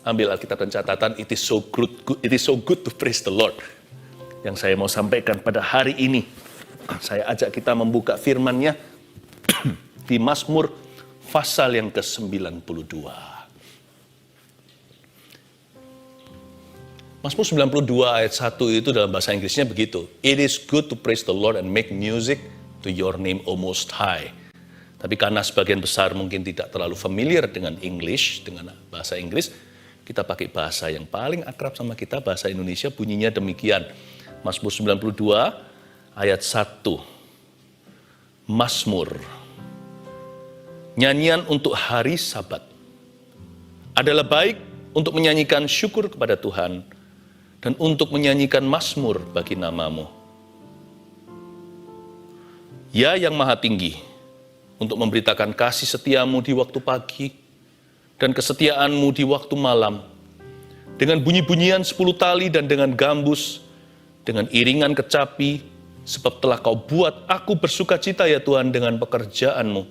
Ambil Alkitab dan catatan, it is so good to praise the Lord. Yang saya mau sampaikan pada hari ini, saya ajak kita membuka firman-Nya di Mazmur pasal yang ke-92. Mazmur 92 ayat 1 itu dalam bahasa Inggrisnya begitu. It is good to praise the Lord and make music to your name, O Most High. Tapi karena sebagian besar mungkin tidak terlalu familiar dengan English, dengan bahasa Inggris, kita pakai bahasa yang paling akrab sama kita, bahasa Indonesia, bunyinya demikian. Mazmur 92 ayat 1. Mazmur. Nyanyian untuk hari Sabat. Adalah baik untuk menyanyikan syukur kepada Tuhan dan untuk menyanyikan mazmur bagi nama-Mu. Ya yang Maha Tinggi, untuk memberitakan kasih setia-Mu di waktu pagi dan kesetiaan-Mu di waktu malam, dengan bunyi-bunyian 10 tali dan dengan gambus, dengan iringan kecapi, sebab telah Kau buat aku bersuka cita ya Tuhan dengan pekerjaan-Mu,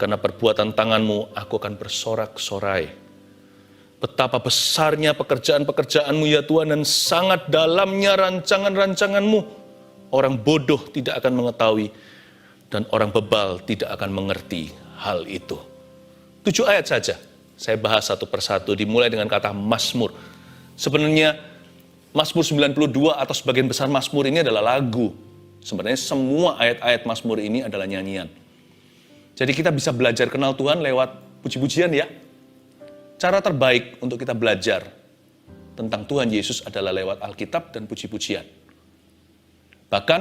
karena perbuatan tangan-Mu aku akan bersorak-sorai. Betapa besarnya pekerjaan-pekerjaan-Mu ya Tuhan, dan sangat dalamnya rancangan-rancangan-Mu. Orang bodoh tidak akan mengetahui, dan orang bebal tidak akan mengerti hal itu. 7 ayat saja, saya bahas satu persatu, dimulai dengan kata Mazmur. Sebenarnya Mazmur 92 atau sebagian besar Mazmur ini adalah lagu. Sebenarnya semua ayat-ayat Mazmur ini adalah nyanyian. Jadi kita bisa belajar kenal Tuhan lewat puji-pujian ya. Cara terbaik untuk kita belajar tentang Tuhan Yesus adalah lewat Alkitab dan puji-pujian. Bahkan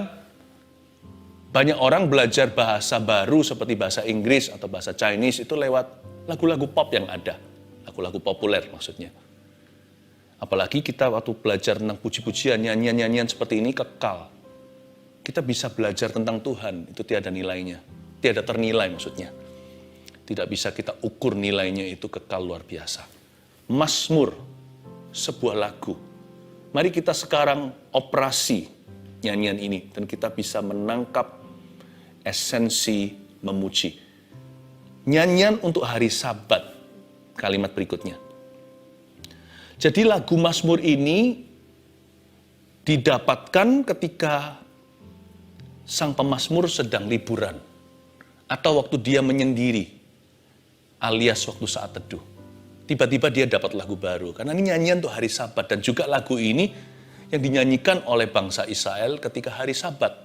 banyak orang belajar bahasa baru seperti bahasa Inggris atau bahasa Chinese itu lewat lagu-lagu pop yang ada. Lagu-lagu populer maksudnya. Apalagi kita waktu belajar tentang puji-pujian, nyanyian-nyanyian seperti ini kekal. Kita bisa belajar tentang Tuhan, itu tiada nilainya. Tiada ternilai maksudnya. Tidak bisa kita ukur nilainya, itu kekal luar biasa. Mazmur, sebuah lagu. Mari kita sekarang operasi nyanyian ini, dan kita bisa menangkap esensi memuji. Nyanyian untuk hari Sabat, kalimat berikutnya. Jadi lagu Mazmur ini didapatkan ketika sang pemazmur sedang liburan, atau waktu dia menyendiri, alias waktu saat teduh. Tiba-tiba dia dapat lagu baru. Karena ini nyanyian untuk hari Sabat. Dan juga lagu ini yang dinyanyikan oleh bangsa Israel ketika hari Sabat.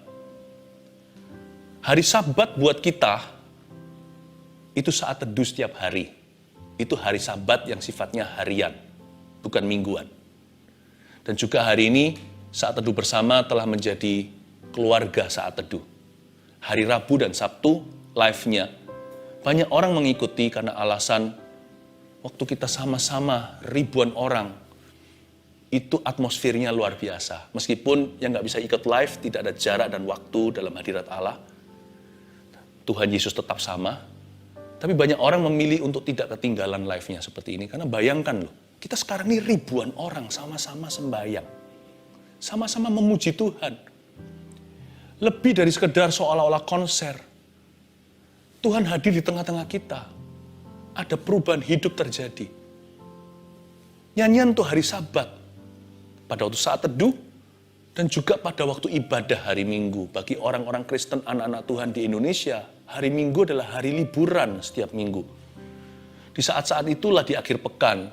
Hari Sabat buat kita, itu saat teduh setiap hari. Itu hari Sabat yang sifatnya harian, bukan mingguan. Dan juga hari ini, saat teduh bersama telah menjadi keluarga saat teduh. Hari Rabu dan Sabtu, live-nya, banyak orang mengikuti karena alasan waktu kita sama-sama ribuan orang, itu atmosfernya luar biasa. Meskipun yang nggak bisa ikut live, tidak ada jarak dan waktu dalam hadirat Allah. Tuhan Yesus tetap sama. Tapi banyak orang memilih untuk tidak ketinggalan live-nya seperti ini. Karena bayangkan loh, kita sekarang ini ribuan orang sama-sama sembahyang. Sama-sama memuji Tuhan. Lebih dari sekedar seolah-olah konser. Tuhan hadir di tengah-tengah kita. Ada perubahan hidup terjadi. Nyanyian untuk hari Sabat. Pada waktu saat teduh. Dan juga pada waktu ibadah hari Minggu. Bagi orang-orang Kristen, anak-anak Tuhan di Indonesia, hari Minggu adalah hari liburan setiap minggu. Di saat-saat itulah di akhir pekan,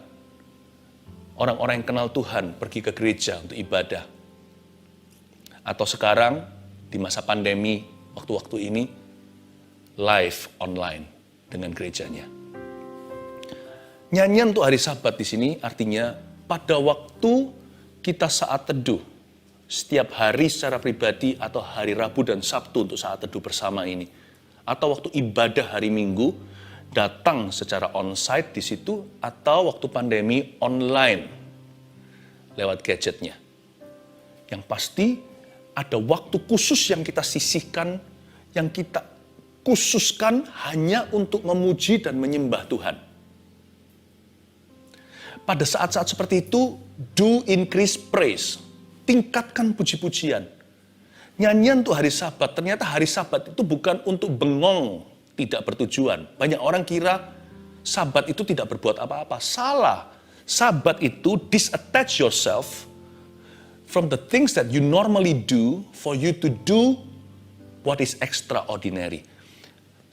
orang-orang yang kenal Tuhan pergi ke gereja untuk ibadah. Atau sekarang, di masa pandemi, waktu-waktu ini, live online dengan gerejanya. Nyanyian untuk hari Sabat di sini artinya pada waktu kita saat teduh, setiap hari secara pribadi atau hari Rabu dan Sabtu untuk saat teduh bersama ini, atau waktu ibadah hari Minggu, datang secara onsite di situ, atau waktu pandemi online lewat gadgetnya. Yang pasti ada waktu khusus yang kita sisihkan, yang kita khususkan hanya untuk memuji dan menyembah Tuhan. Pada saat-saat seperti itu, do increase praise. Tingkatkan puji-pujian. Nyanyian untuk hari Sabat, ternyata hari Sabat itu bukan untuk bengong, tidak bertujuan. Banyak orang kira Sabat itu tidak berbuat apa-apa. Salah. Sabat itu disattach yourself from the things that you normally do for you to do what is extraordinary.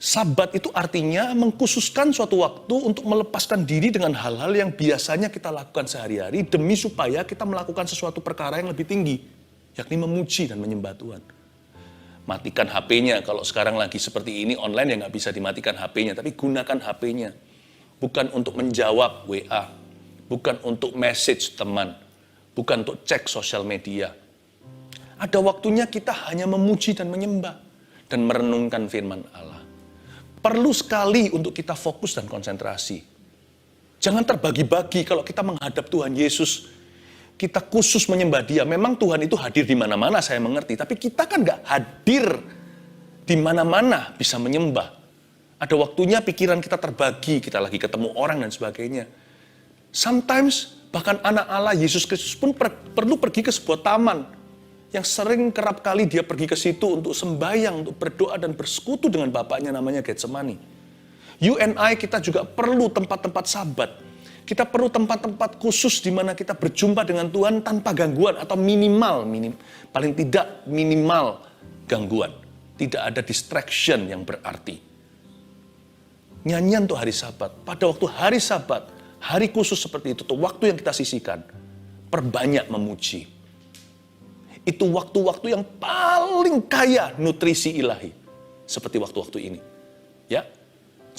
Sabat itu artinya mengkhususkan suatu waktu untuk melepaskan diri dengan hal-hal yang biasanya kita lakukan sehari-hari demi supaya kita melakukan sesuatu perkara yang lebih tinggi, yakni memuji dan menyembah Tuhan. Matikan HP-nya, kalau sekarang lagi seperti ini online ya nggak bisa dimatikan HP-nya, tapi gunakan HP-nya. Bukan untuk menjawab WA, bukan untuk message teman, bukan untuk cek sosial media. Ada waktunya kita hanya memuji dan menyembah dan merenungkan firman Allah. Perlu sekali untuk kita fokus dan konsentrasi. Jangan terbagi-bagi kalau kita menghadap Tuhan Yesus. Kita khusus menyembah Dia. Memang Tuhan itu hadir di mana-mana, saya mengerti. Tapi kita kan gak hadir di mana-mana bisa menyembah. Ada waktunya pikiran kita terbagi, kita lagi ketemu orang dan sebagainya. Sometimes bahkan anak Allah Yesus Kristus pun perlu pergi ke sebuah taman. Yang sering kerap kali dia pergi ke situ untuk sembahyang, untuk berdoa dan bersekutu dengan Bapaknya namanya Getsemani. You and I, kita juga perlu tempat-tempat sabat. Kita perlu tempat-tempat khusus di mana kita berjumpa dengan Tuhan tanpa gangguan atau paling tidak minimal gangguan. Tidak ada distraction yang berarti. Nyanyian untuk hari Sabat. Pada waktu hari Sabat, hari khusus seperti itu, tuh waktu yang kita sisihkan, perbanyak memuji. Itu waktu-waktu yang paling kaya nutrisi ilahi. Seperti waktu-waktu ini. Ya,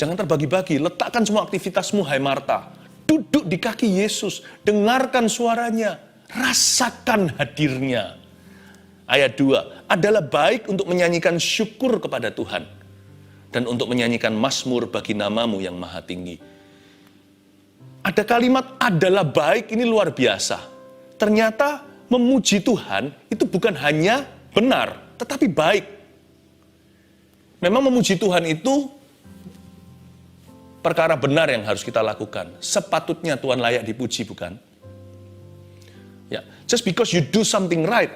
jangan terbagi-bagi. Letakkan semua aktivitasmu, hai Marta. Duduk di kaki Yesus. Dengarkan suaranya. Rasakan hadirnya. Ayat 2. Adalah baik untuk menyanyikan syukur kepada Tuhan. Dan untuk menyanyikan mazmur bagi namamu yang maha tinggi. Ada kalimat adalah baik, ini luar biasa. Ternyata memuji Tuhan itu bukan hanya benar, tetapi baik. Memang memuji Tuhan itu perkara benar yang harus kita lakukan. Sepatutnya Tuhan layak dipuji, bukan? Ya, just because you do something right,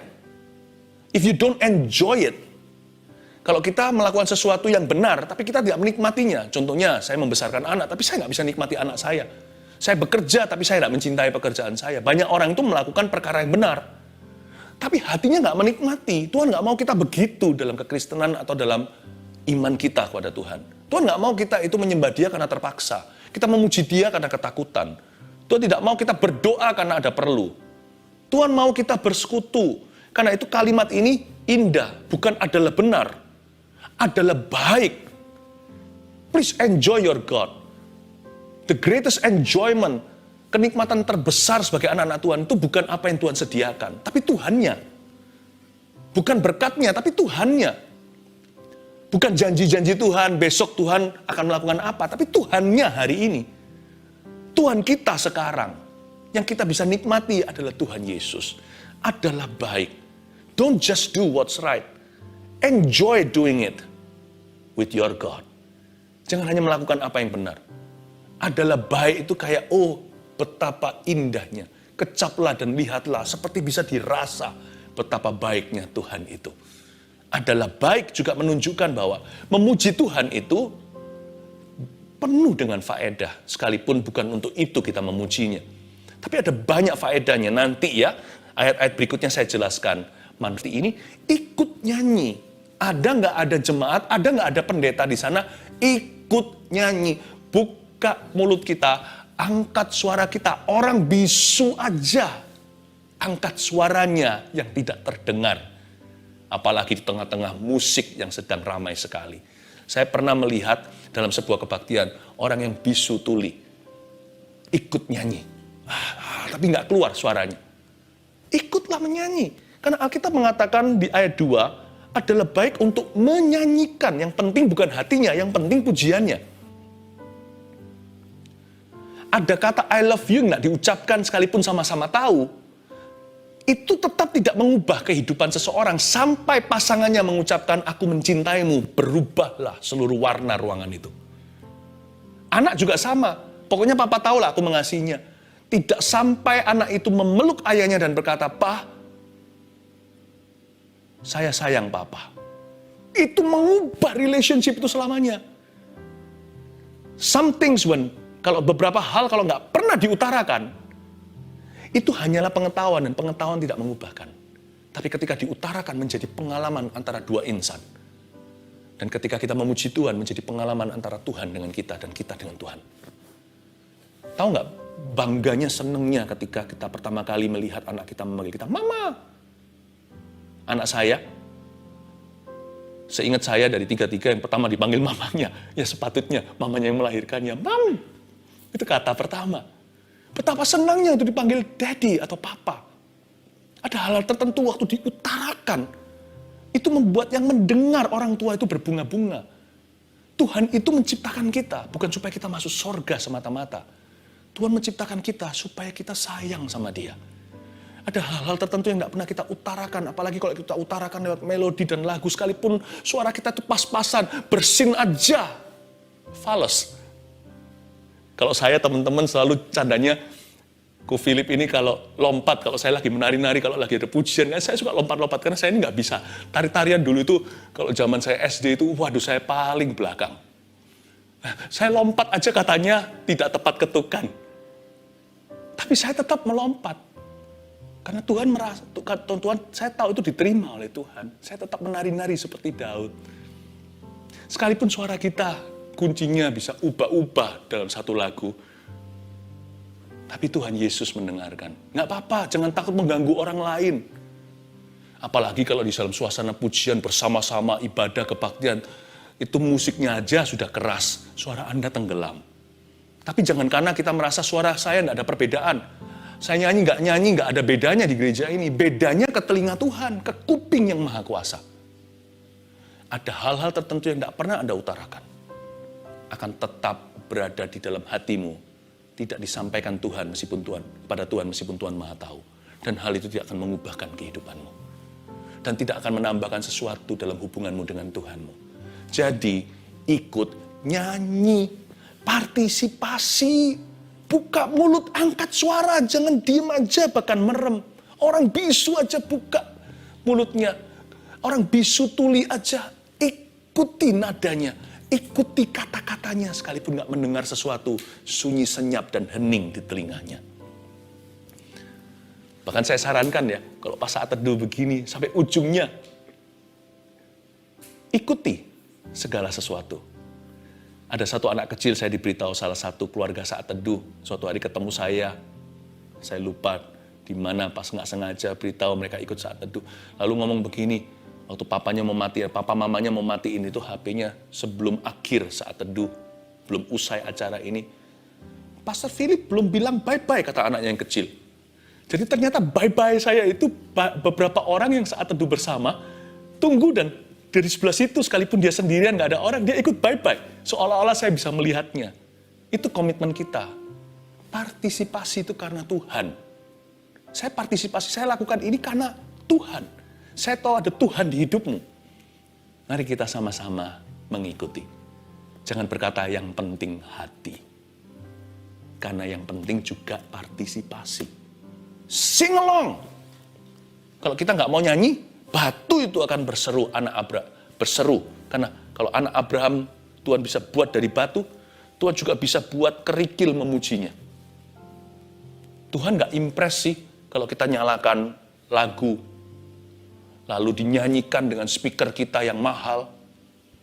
if you don't enjoy it, kalau kita melakukan sesuatu yang benar, tapi kita tidak menikmatinya. Contohnya, saya membesarkan anak, tapi saya nggak bisa nikmati anak saya. Saya bekerja, tapi saya tidak mencintai pekerjaan saya. Banyak orang itu melakukan perkara yang benar. Tapi hatinya nggak menikmati. Tuhan nggak mau kita begitu dalam kekristenan atau dalam iman kita kepada Tuhan. Tuhan nggak mau kita itu menyembah Dia karena terpaksa. Kita memuji Dia karena ketakutan. Tuhan tidak mau kita berdoa karena ada perlu. Tuhan mau kita bersekutu. Karena itu kalimat ini indah, bukan adalah benar. Adalah baik. Please enjoy your God. The greatest enjoyment, kenikmatan terbesar sebagai anak-anak Tuhan itu bukan apa yang Tuhan sediakan, tapi Tuhannya. Bukan berkatnya, tapi Tuhannya. Bukan janji-janji Tuhan, besok Tuhan akan melakukan apa, tapi Tuhannya hari ini. Tuhan kita sekarang, yang kita bisa nikmati adalah Tuhan Yesus. Adalah baik. Don't just do what's right. Enjoy doing it with your God. Jangan hanya melakukan apa yang benar. Adalah baik itu kayak, oh betapa indahnya. Kecaplah dan lihatlah, seperti bisa dirasa betapa baiknya Tuhan itu. Adalah baik juga menunjukkan bahwa memuji Tuhan itu penuh dengan faedah. Sekalipun bukan untuk itu kita memujinya. Tapi ada banyak faedahnya. Nanti ya, ayat-ayat berikutnya saya jelaskan. Nanti ini ikut nyanyi. Ada nggak ada jemaat, ada nggak ada pendeta di sana, ikut nyanyi. Buka mulut kita, angkat suara kita. Orang bisu aja angkat suaranya yang tidak terdengar. Apalagi di tengah-tengah musik yang sedang ramai sekali. Saya pernah melihat dalam sebuah kebaktian, orang yang bisu tuli ikut nyanyi. Tapi nggak keluar suaranya. Ikutlah menyanyi. Karena Alkitab mengatakan di ayat 2, adalah baik untuk menyanyikan. Yang penting bukan hatinya, yang penting pujiannya. Ada kata I love you nggak diucapkan sekalipun sama-sama tahu, itu tetap tidak mengubah kehidupan seseorang sampai pasangannya mengucapkan aku mencintaimu, berubahlah seluruh warna ruangan itu. Anak juga sama, pokoknya papa tahu lah aku mengasihinya. Tidak sampai anak itu memeluk ayahnya dan berkata, "Pak, saya sayang papa." Itu mengubah relationship itu selamanya. Some things when, kalau beberapa hal kalau nggak pernah diutarakan, Itu hanyalah pengetahuan dan pengetahuan tidak mengubahkan. Tapi ketika diutarakan menjadi pengalaman antara dua insan. Dan ketika kita memuji Tuhan menjadi pengalaman antara Tuhan dengan kita dan kita dengan Tuhan. Tahu nggak bangganya, senengnya ketika kita pertama kali melihat anak kita memanggil kita, Mama. Anak saya, seingat saya dari tiga-tiga yang pertama dipanggil mamanya. Ya sepatutnya mamanya yang melahirkannya. Mam, itu kata pertama. Betapa senangnya itu dipanggil daddy atau papa. Ada hal-hal tertentu waktu diutarakan. Itu membuat yang mendengar orang tua itu berbunga-bunga. Tuhan itu menciptakan kita, bukan supaya kita masuk surga semata-mata. Tuhan menciptakan kita supaya kita sayang sama Dia. Ada hal-hal tertentu yang tidak pernah kita utarakan, apalagi kalau kita utarakan lewat melodi dan lagu, sekalipun suara kita itu pas-pasan, bersin aja, fales. Kalau saya teman-teman selalu candanya, Ko Philip ini kalau lompat, kalau saya lagi menari-nari, kalau lagi ada pujian, saya suka lompat-lompat, karena saya ini nggak bisa. Tari-tarian dulu itu, kalau zaman saya SD itu, waduh saya paling belakang. Nah, saya lompat aja katanya tidak tepat ketukan. Tapi saya tetap melompat. Karena Tuhan merasa, Tuhan saya tahu itu diterima oleh Tuhan. Saya tetap menari-nari seperti Daud. Sekalipun suara kita, kuncinya bisa ubah-ubah dalam satu lagu, tapi Tuhan Yesus mendengarkan. Nggak apa-apa, jangan takut mengganggu orang lain. Apalagi kalau di dalam suasana pujian bersama-sama, ibadah, kebaktian, itu musiknya aja sudah keras, suara Anda tenggelam. Tapi jangan karena kita merasa suara saya nggak ada perbedaan. Saya nyanyi, nggak ada bedanya di gereja ini. Bedanya ke telinga Tuhan, ke kuping yang maha kuasa. Ada hal-hal tertentu yang nggak pernah Anda utarakan. Akan tetap berada di dalam hatimu. Tidak disampaikan Tuhan meskipun Tuhan maha tahu. Dan hal itu tidak akan mengubahkan kehidupanmu. Dan tidak akan menambahkan sesuatu dalam hubunganmu dengan Tuhanmu. Jadi ikut nyanyi, partisipasi, buka mulut, angkat suara, jangan diem aja bahkan merem. Orang bisu aja buka mulutnya. Orang bisu tuli aja, ikuti nadanya. Ikuti kata-katanya sekalipun gak mendengar sesuatu, sunyi senyap dan hening di telinganya. Bahkan saya sarankan ya, kalau pas saat teduh begini, sampai ujungnya, ikuti segala sesuatu. Ada satu anak kecil, saya diberitahu salah satu keluarga saat teduh, suatu hari ketemu saya lupa di mana pas nggak sengaja beritahu mereka ikut saat teduh. Lalu ngomong begini, waktu papa mamanya mau matiin itu HP-nya sebelum akhir saat teduh, belum usai acara ini. Pastor Philip belum bilang bye-bye, kata anaknya yang kecil. Jadi ternyata bye-bye saya itu beberapa orang yang saat teduh bersama, tunggu dan dari sebelah situ sekalipun dia sendirian gak ada orang, dia ikut bye-bye. Seolah-olah saya bisa melihatnya. Itu komitmen kita. Partisipasi itu karena Tuhan. Saya partisipasi, saya lakukan ini karena Tuhan. Saya tahu ada Tuhan di hidupmu. Mari kita sama-sama mengikuti. Jangan berkata yang penting hati. Karena yang penting juga partisipasi. Sing along. Kalau kita nggak mau nyanyi, batu itu akan berseru anak Abraham. Berseru. Karena kalau anak Abraham Tuhan bisa buat dari batu, Tuhan juga bisa buat kerikil memujinya. Tuhan nggak impress sih kalau kita nyalakan lagu lalu dinyanyikan dengan speaker kita yang mahal.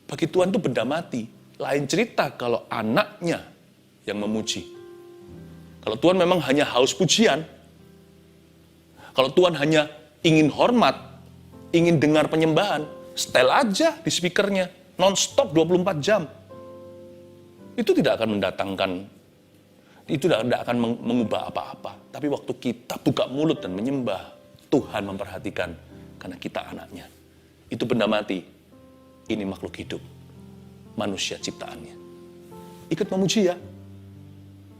Bagi Tuhan itu benda mati. Lain cerita kalau anaknya yang memuji. Kalau Tuhan memang hanya haus pujian, kalau Tuhan hanya ingin hormat, ingin dengar penyembahan, setel aja di speakernya, non-stop 24 jam. Itu tidak akan mendatangkan, itu tidak akan mengubah apa-apa. Tapi waktu kita buka mulut dan menyembah, Tuhan memperhatikan. Karena kita anaknya. Itu benda mati. Ini makhluk hidup. Manusia ciptaannya. Ikut memuji ya.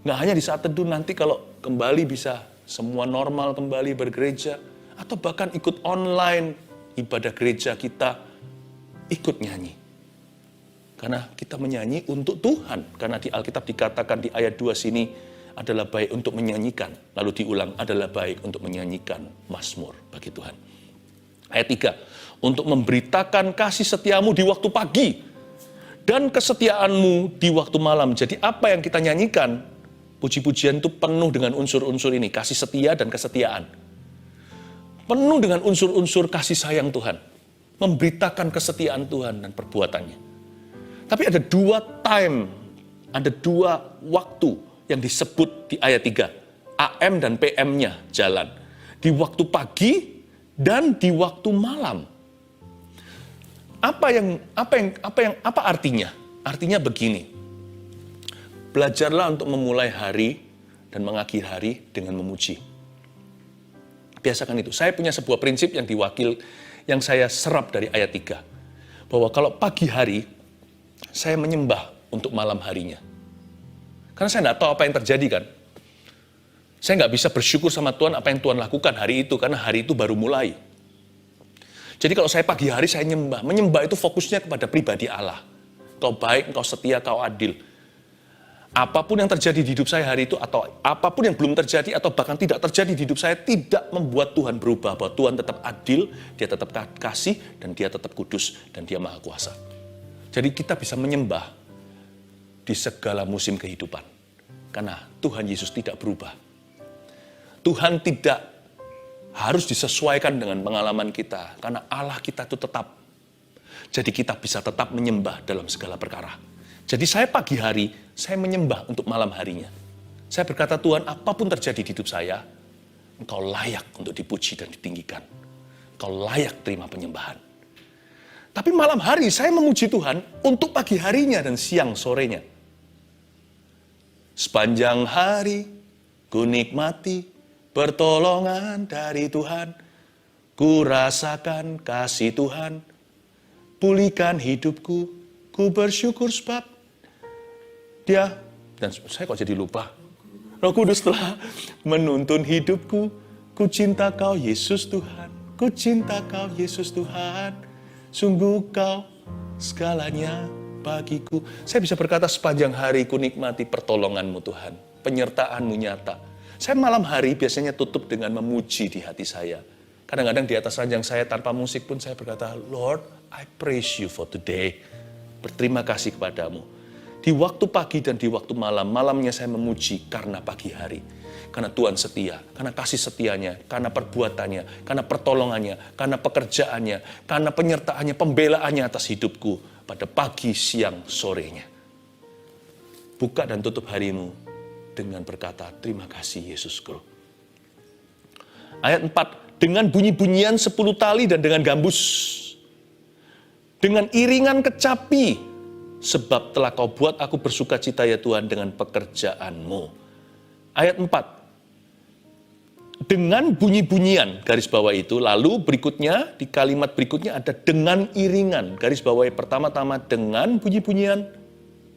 Nggak hanya di saat teduh, nanti kalau kembali bisa semua normal kembali bergereja. Atau bahkan ikut online ibadah gereja kita. Ikut nyanyi. Karena kita menyanyi untuk Tuhan. Karena di Alkitab dikatakan di ayat 2 sini adalah baik untuk menyanyikan. Lalu diulang, adalah baik untuk menyanyikan mazmur bagi Tuhan. Ayat 3, untuk memberitakan kasih setiamu di waktu pagi dan kesetiaanmu di waktu malam. Jadi apa yang kita nyanyikan Puji-pujian itu penuh dengan unsur-unsur ini, kasih setia dan kesetiaan. Penuh dengan unsur-unsur kasih sayang Tuhan. Memberitakan kesetiaan Tuhan dan perbuatannya. Tapi ada dua waktu yang disebut di ayat 3. AM dan PM-nya jalan. Di waktu pagi dan di waktu malam. Apa artinya? Artinya begini. Belajarlah untuk memulai hari dan mengakhiri hari dengan memuji. Biasakan itu. Saya punya sebuah prinsip yang saya serap dari ayat 3. Bahwa kalau pagi hari, saya menyembah untuk malam harinya. Karena saya tidak tahu apa yang terjadi kan. Saya nggak bisa bersyukur sama Tuhan apa yang Tuhan lakukan hari itu, karena hari itu baru mulai. Jadi kalau saya pagi hari saya nyembah. Menyembah itu fokusnya kepada pribadi Allah. Kau baik, kau setia, kau adil. Apapun yang terjadi di hidup saya hari itu, atau apapun yang belum terjadi, atau bahkan tidak terjadi di hidup saya, tidak membuat Tuhan berubah. Bahwa Tuhan tetap adil, dia tetap kasih, dan dia tetap kudus, dan dia maha kuasa. Jadi kita bisa menyembah di segala musim kehidupan. Karena Tuhan Yesus tidak berubah. Tuhan tidak harus disesuaikan dengan pengalaman kita. Karena Allah kita itu tetap. Jadi kita bisa tetap menyembah dalam segala perkara. Jadi saya pagi hari, saya menyembah untuk malam harinya. Saya berkata, Tuhan, apapun terjadi di hidup saya, Engkau layak untuk dipuji dan ditinggikan. Engkau layak terima penyembahan. Tapi malam hari saya memuji Tuhan untuk pagi harinya dan siang sorenya. Sepanjang hari ku nikmati pertolongan dari Tuhan. Ku rasakan kasih Tuhan. Pulihkan hidupku. Ku bersyukur sebab Dia, dan saya kok jadi lupa. Roh Kudus telah menuntun hidupku. Ku cinta Kau Yesus Tuhan. Ku cinta Kau Yesus Tuhan. Sungguh Kau segalanya bagiku. Saya bisa berkata sepanjang hari ku nikmati pertolongan-Mu Tuhan. Penyertaan-Mu nyata. Saya malam hari biasanya tutup dengan memuji di hati saya. Kadang-kadang di atas ranjang saya tanpa musik pun saya berkata, Lord, I praise you for today. Berterima kasih kepadamu. Di waktu pagi dan di waktu malam, malamnya saya memuji karena pagi hari. Karena Tuhan setia, karena kasih setianya, karena perbuatannya, karena pertolongannya, karena pekerjaannya, karena penyertaannya, pembelaannya atas hidupku pada pagi, siang, sorenya. Buka dan tutup harimu dengan berkata, terima kasih Yesusku. Ayat 4, dengan bunyi-bunyian 10 tali dan dengan gambus. Dengan iringan kecapi. Sebab telah Kau buat aku bersuka cita ya Tuhan dengan pekerjaan-Mu. Ayat 4. Dengan bunyi-bunyian, garis bawah itu. Lalu berikutnya, di kalimat berikutnya ada dengan iringan. Garis bawah pertama-tama dengan bunyi-bunyian.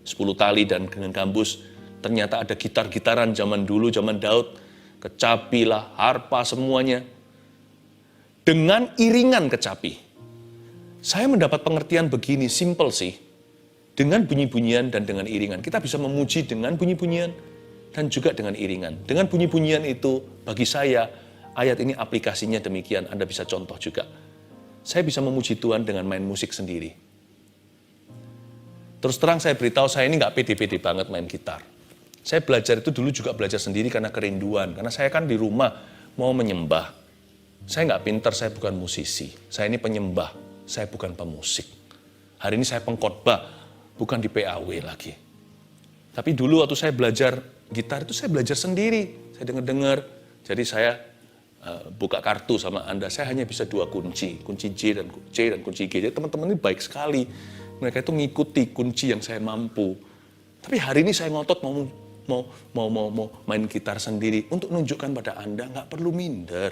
10 tali dan dengan gambus. Ternyata ada gitar-gitaran zaman dulu, zaman Daud. Kecapi lah, harpa semuanya. Dengan iringan kecapi. Saya mendapat pengertian begini, simple sih. Dengan bunyi-bunyian dan dengan iringan. Kita bisa memuji dengan bunyi-bunyian dan juga dengan iringan. Dengan bunyi-bunyian itu, bagi saya, ayat ini aplikasinya demikian. Anda bisa contoh juga. Saya bisa memuji Tuhan dengan main musik sendiri. Terus terang saya beritahu, saya ini nggak pede-pede banget main gitar. Saya belajar itu dulu juga belajar sendiri karena kerinduan. Karena saya kan di rumah mau menyembah. Saya nggak pintar, saya bukan musisi. Saya ini penyembah, saya bukan pemusik. Hari ini saya pengkhotbah. Bukan di PAW lagi. Tapi dulu waktu saya belajar gitar itu saya belajar sendiri. Saya dengar-dengar. Jadi saya buka kartu sama Anda. Saya hanya bisa 2 kunci. Kunci C dan kunci G. Jadi teman-teman ini baik sekali. Mereka itu mengikuti kunci yang saya mampu. Tapi hari ini saya ngotot mau main gitar sendiri. Untuk menunjukkan pada Anda nggak perlu minder.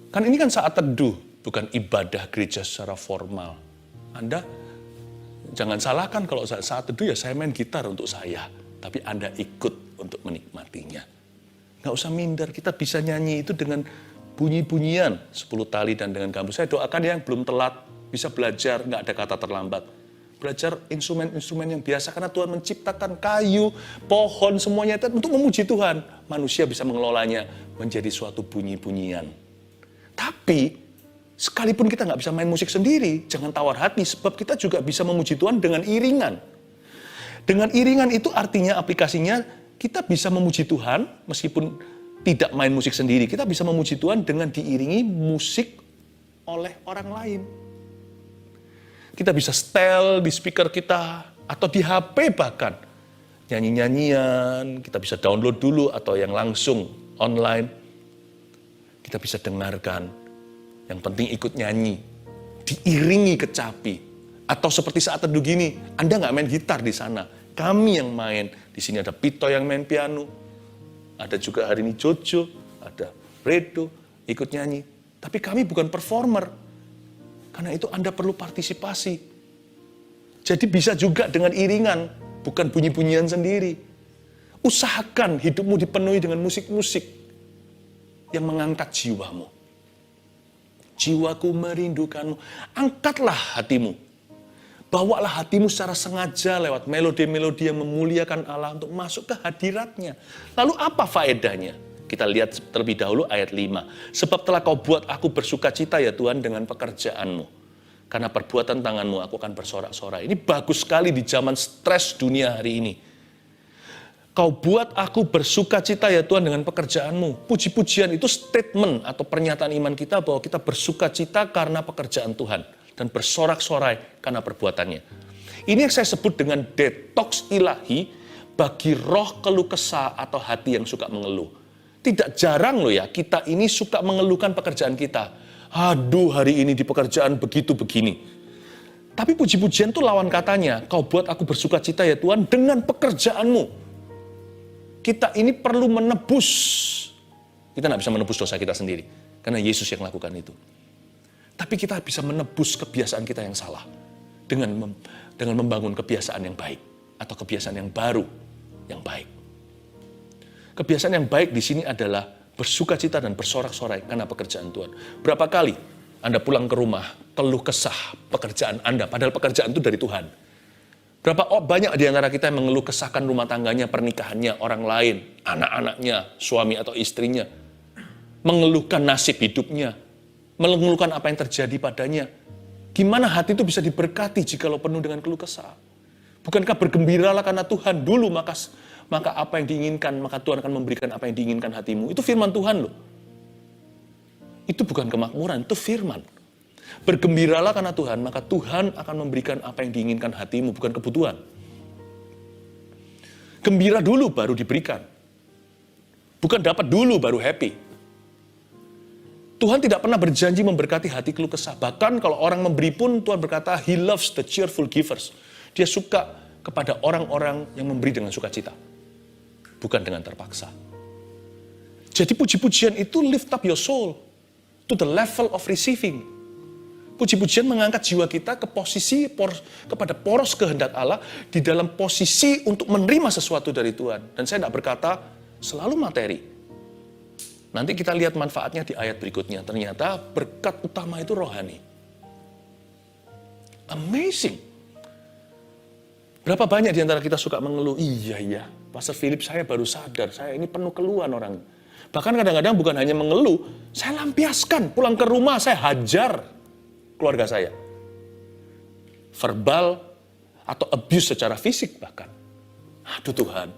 Kan ini kan saat teduh. Bukan ibadah gereja secara formal. Anda jangan salahkan kalau saat itu ya saya main gitar untuk saya. Tapi Anda ikut untuk menikmatinya. Nggak usah minder, kita bisa nyanyi itu dengan bunyi-bunyian 10 tali dan dengan gambus. Saya doakan yang belum telat, bisa belajar, nggak ada kata terlambat. Belajar instrumen-instrumen yang biasa, karena Tuhan menciptakan kayu, pohon, semuanya itu untuk memuji Tuhan. Manusia bisa mengelolanya menjadi suatu bunyi-bunyian. Tapi, sekalipun kita nggak bisa main musik sendiri, jangan tawar hati, sebab kita juga bisa memuji Tuhan dengan iringan. Dengan iringan itu artinya aplikasinya kita bisa memuji Tuhan meskipun tidak main musik sendiri. Kita bisa memuji Tuhan dengan diiringi musik oleh orang lain. Kita bisa setel di speaker kita atau di HP bahkan. Nyanyi-nyanyian, kita bisa download dulu atau yang langsung online. Kita bisa dengarkan. Yang penting ikut nyanyi. Diiringi kecapi. Atau seperti saat teduh gini, Anda nggak main gitar di sana. Kami yang main. Di sini ada Pito yang main piano. Ada juga hari ini Jojo, ada Redo, ikut nyanyi. Tapi kami bukan performer. Karena itu Anda perlu partisipasi. Jadi bisa juga dengan iringan, bukan bunyi-bunyian sendiri. Usahakan hidupmu dipenuhi dengan musik-musik yang mengangkat jiwamu. Jiwaku merindukanmu. Angkatlah hatimu. Bawalah hatimu secara sengaja lewat melodi-melodi yang memuliakan Allah untuk masuk ke hadiratnya. Lalu apa faedahnya? Kita lihat terlebih dahulu ayat 5. Sebab telah kau buat aku bersuka cita ya Tuhan dengan pekerjaanmu. Karena perbuatan tanganmu aku akan bersorak-sorai. Ini bagus sekali di zaman stres dunia hari ini. Kau buat aku bersuka cita ya Tuhan dengan pekerjaanmu. Puji-pujian itu statement atau pernyataan iman kita bahwa kita bersuka cita karena pekerjaan Tuhan. Dan bersorak-sorai karena perbuatannya. Ini yang saya sebut dengan detox ilahi bagi roh keluh kesah atau hati yang suka mengeluh. Tidak jarang loh ya, kita ini suka mengeluhkan pekerjaan kita. Aduh, hari ini di pekerjaan begitu begini. Tapi puji-pujian itu lawan katanya, kau buat aku bersuka cita ya Tuhan dengan pekerjaanmu. Kita ini perlu menebus. Kita nggak bisa menebus dosa kita sendiri, karena Yesus yang lakukan itu. Tapi kita bisa menebus kebiasaan kita yang salah dengan membangun kebiasaan yang baik atau kebiasaan yang baru yang baik. Kebiasaan yang baik di sini adalah bersukacita dan bersorak-sorai karena pekerjaan Tuhan. Berapa kali Anda pulang ke rumah keluh kesah pekerjaan Anda, padahal pekerjaan itu dari Tuhan. Berapa banyak di antara kita yang mengeluh kesahkan rumah tangganya, pernikahannya, orang lain, anak-anaknya, suami atau istrinya, mengeluhkan nasib hidupnya, mengeluhkan apa yang terjadi padanya. Gimana hati itu bisa diberkati jikalau penuh dengan keluh kesah? Bukankah bergembiralah karena Tuhan dulu, maka apa yang diinginkan, maka Tuhan akan memberikan apa yang diinginkan hatimu. Itu firman Tuhan loh. Itu bukan kemakmuran, itu firman. Bergembiralah karena Tuhan, maka Tuhan akan memberikan apa yang diinginkan hatimu, bukan kebutuhan. Gembira dulu baru diberikan. Bukan dapat dulu baru happy. Tuhan tidak pernah berjanji memberkati hati keluh kesah. Bahkan kalau orang memberi pun Tuhan berkata, He loves the cheerful givers. Dia suka kepada orang-orang yang memberi dengan sukacita. Bukan dengan terpaksa. Jadi puji-pujian itu lift up your soul to the level of receiving. Puji-pujian mengangkat jiwa kita ke posisi, kepada poros kehendak Allah, di dalam posisi untuk menerima sesuatu dari Tuhan. Dan saya tidak berkata selalu materi. Nanti kita lihat manfaatnya di ayat berikutnya. Ternyata berkat utama itu rohani. Amazing. Berapa banyak di antara kita suka mengeluh, iya, Pastor Philip saya baru sadar, saya ini penuh keluhan orang. Bahkan kadang-kadang bukan hanya mengeluh, saya lampiaskan, pulang ke rumah saya hajar keluarga saya. Verbal atau abuse secara fisik bahkan. Aduh Tuhan,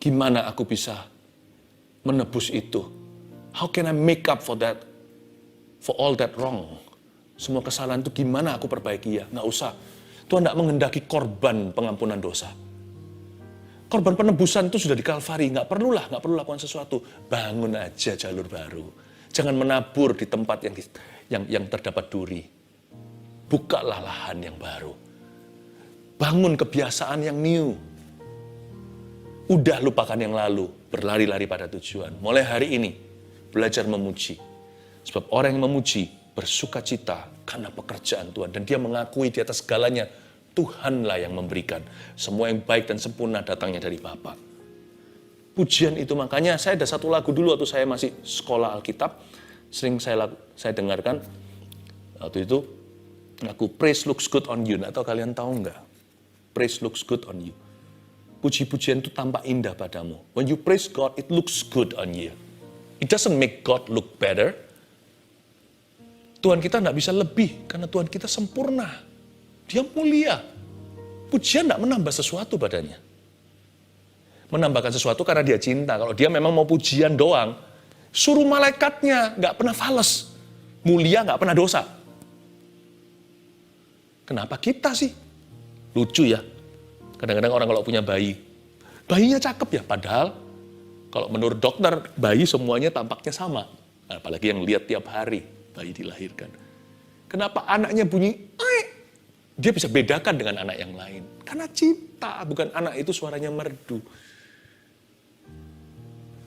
gimana aku bisa menebus itu? How can I make up for that? For all that wrong? Semua kesalahan itu gimana aku perbaiki ya? Nggak usah. Tuhan tidak menghendaki korban pengampunan dosa. Korban penebusan itu sudah di Kalvari. Nggak perlu lakukan sesuatu. Bangun aja jalur baru. Jangan menabur di tempat yang terdapat duri. Bukalah lahan yang baru. Bangun kebiasaan yang new. Udah lupakan yang lalu. Berlari-lari pada tujuan. Mulai hari ini, belajar memuji. Sebab orang yang memuji, bersuka cita karena pekerjaan Tuhan. Dan dia mengakui di atas segalanya, Tuhanlah yang memberikan. Semua yang baik dan sempurna datangnya dari Bapa. Pujian itu makanya saya ada satu lagu dulu waktu saya masih sekolah Alkitab. Sering saya dengarkan. Waktu itu lagu Praise Looks Good on You. Atau kalian tahu nggak? Praise looks good on you. Puji-pujian itu tampak indah padamu. When you praise God, it looks good on you. It doesn't make God look better. Tuhan kita nggak bisa lebih, karena Tuhan kita sempurna. Dia mulia. Pujian tidak menambah sesuatu badannya. Menambahkan sesuatu karena dia cinta. Kalau dia memang mau pujian doang, suruh malaikatnya, nggak pernah fales. Mulia nggak pernah dosa. Kenapa kita sih? Lucu ya. Kadang-kadang orang kalau punya bayi, bayinya cakep ya. Padahal kalau menurut dokter, bayi semuanya tampaknya sama. Apalagi yang lihat tiap hari bayi dilahirkan. Kenapa anaknya bunyi, dia bisa bedakan dengan anak yang lain. Karena cinta, bukan anak itu suaranya merdu.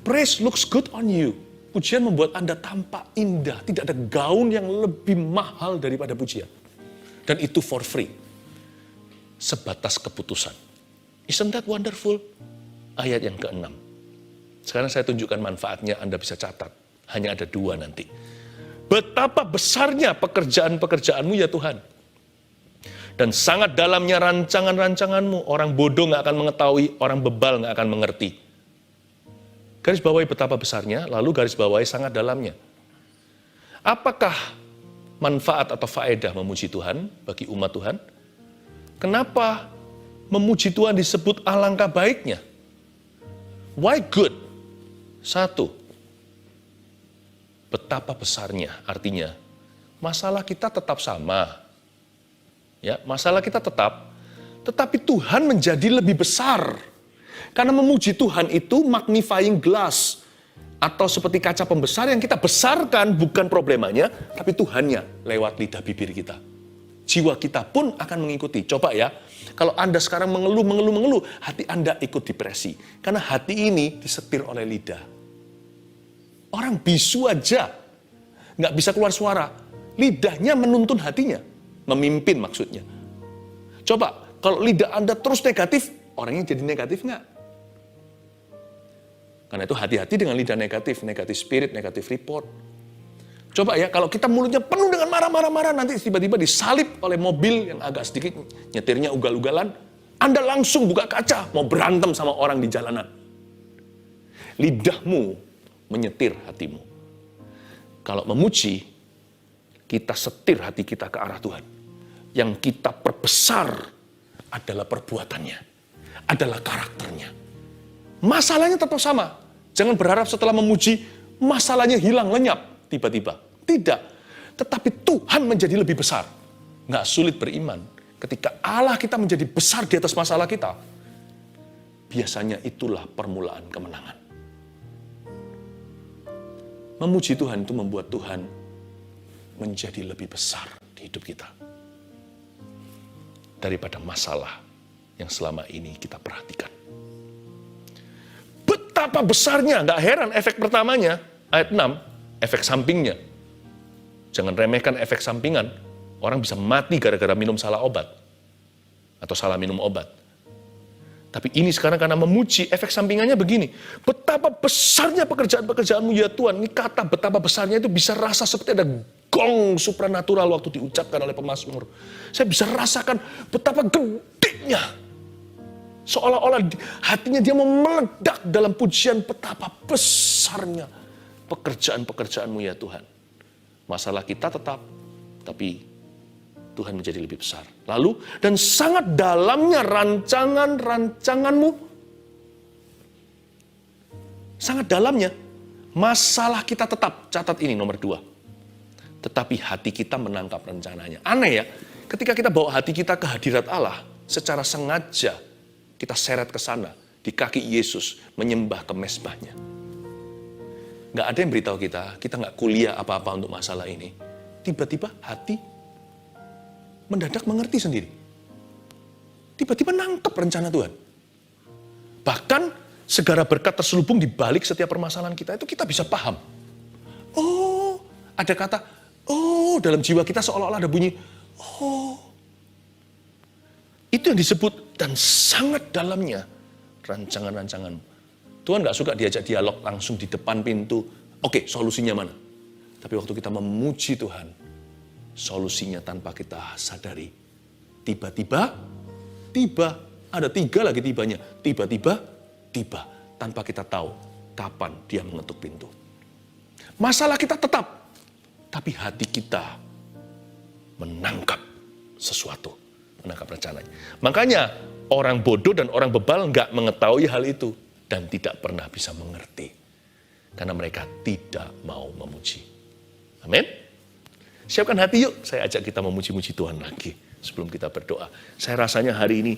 Praise looks good on you. Pujian membuat Anda tampak indah. Tidak ada gaun yang lebih mahal daripada pujian. Dan itu for free. Sebatas keputusan. Isn't that wonderful? Ayat yang ke-6. Sekarang saya tunjukkan manfaatnya, Anda bisa catat. Hanya ada 2 nanti. Betapa besarnya pekerjaan-pekerjaanmu ya Tuhan. Dan sangat dalamnya rancangan-rancanganmu. Orang bodoh nggak akan mengetahui, orang bebal nggak akan mengerti. Garis bawahi betapa besarnya, lalu garis bawahi sangat dalamnya. Apakah manfaat atau faedah memuji Tuhan bagi umat Tuhan? Kenapa memuji Tuhan disebut alangkah baiknya? Why good? 1. Betapa besarnya, artinya masalah kita tetap sama. Ya, masalah kita tetap, tetapi Tuhan menjadi lebih besar. Karena memuji Tuhan itu magnifying glass. Atau seperti kaca pembesar yang kita besarkan bukan problemanya, tapi Tuhannya lewat lidah bibir kita. Jiwa kita pun akan mengikuti. Coba ya, kalau Anda sekarang mengeluh, hati Anda ikut depresi. Karena hati ini disetir oleh lidah. Orang bisu aja, nggak bisa keluar suara. Lidahnya menuntun hatinya, memimpin maksudnya. Coba, kalau lidah Anda terus negatif, orangnya jadi negatif nggak? Karena itu hati-hati dengan lidah negatif, negatif spirit, negatif report. Coba ya, kalau kita mulutnya penuh dengan marah-marah, nanti tiba-tiba disalip oleh mobil yang agak sedikit nyetirnya ugal-ugalan, Anda langsung buka kaca, mau berantem sama orang di jalanan. Lidahmu menyetir hatimu. Kalau memuji, kita setir hati kita ke arah Tuhan. Yang kita perbesar adalah perbuatannya, adalah karakternya. Masalahnya tetap sama. Jangan berharap setelah memuji, masalahnya hilang, lenyap tiba-tiba. Tidak. Tetapi Tuhan menjadi lebih besar. Nggak sulit beriman. Ketika Allah kita menjadi besar di atas masalah kita, biasanya itulah permulaan kemenangan. Memuji Tuhan itu membuat Tuhan menjadi lebih besar di hidup kita. Daripada masalah yang selama ini kita perhatikan. Betapa besarnya, nggak heran efek pertamanya, ayat 6, efek sampingnya. Jangan remehkan efek sampingan, orang bisa mati gara-gara minum salah obat. Atau salah minum obat. Tapi ini sekarang karena memuji, efek sampingannya begini. Betapa besarnya pekerjaan-pekerjaanmu ya Tuhan. Ini kata betapa besarnya itu bisa rasa seperti ada gong supranatural waktu diucapkan oleh pemazmur. Saya bisa rasakan betapa gedenya. Seolah-olah hatinya dia mau meledak dalam pujian betapa besarnya pekerjaan-pekerjaanmu ya Tuhan. Masalah kita tetap, tapi Tuhan menjadi lebih besar. Lalu, dan sangat dalamnya rancangan-rancanganmu. Sangat dalamnya. Masalah kita tetap, catat ini nomor 2. Tetapi hati kita menangkap rencananya. Aneh ya, ketika kita bawa hati kita ke hadirat Allah, secara sengaja kita seret ke sana, di kaki Yesus, menyembah ke mezbahnya. Nggak ada yang beritahu kita nggak kuliah apa-apa untuk masalah ini. Tiba-tiba hati mendadak mengerti sendiri. Tiba-tiba nangkep rencana Tuhan. Bahkan segala berkat terselubung di balik setiap permasalahan kita, itu kita bisa paham. Oh, ada kata, oh, dalam jiwa kita seolah-olah ada bunyi, oh. Itu yang disebut, dan sangat dalamnya rancangan-rancanganmu. Tuhan gak suka diajak dialog langsung di depan pintu. Oke, solusinya mana? Tapi waktu kita memuji Tuhan, solusinya tanpa kita sadari. Tiba-tiba, ada 3 lagi tibanya. Tiba-tiba, tanpa kita tahu kapan dia mengetuk pintu. Masalah kita tetap, tapi hati kita menangkap sesuatu. menangkap rencananya. Makanya orang bodoh dan orang bebal nggak mengetahui hal itu dan tidak pernah bisa mengerti. Karena mereka tidak mau memuji. Amin. Siapkan hati yuk, saya ajak kita memuji-muji Tuhan lagi sebelum kita berdoa. Saya rasanya hari ini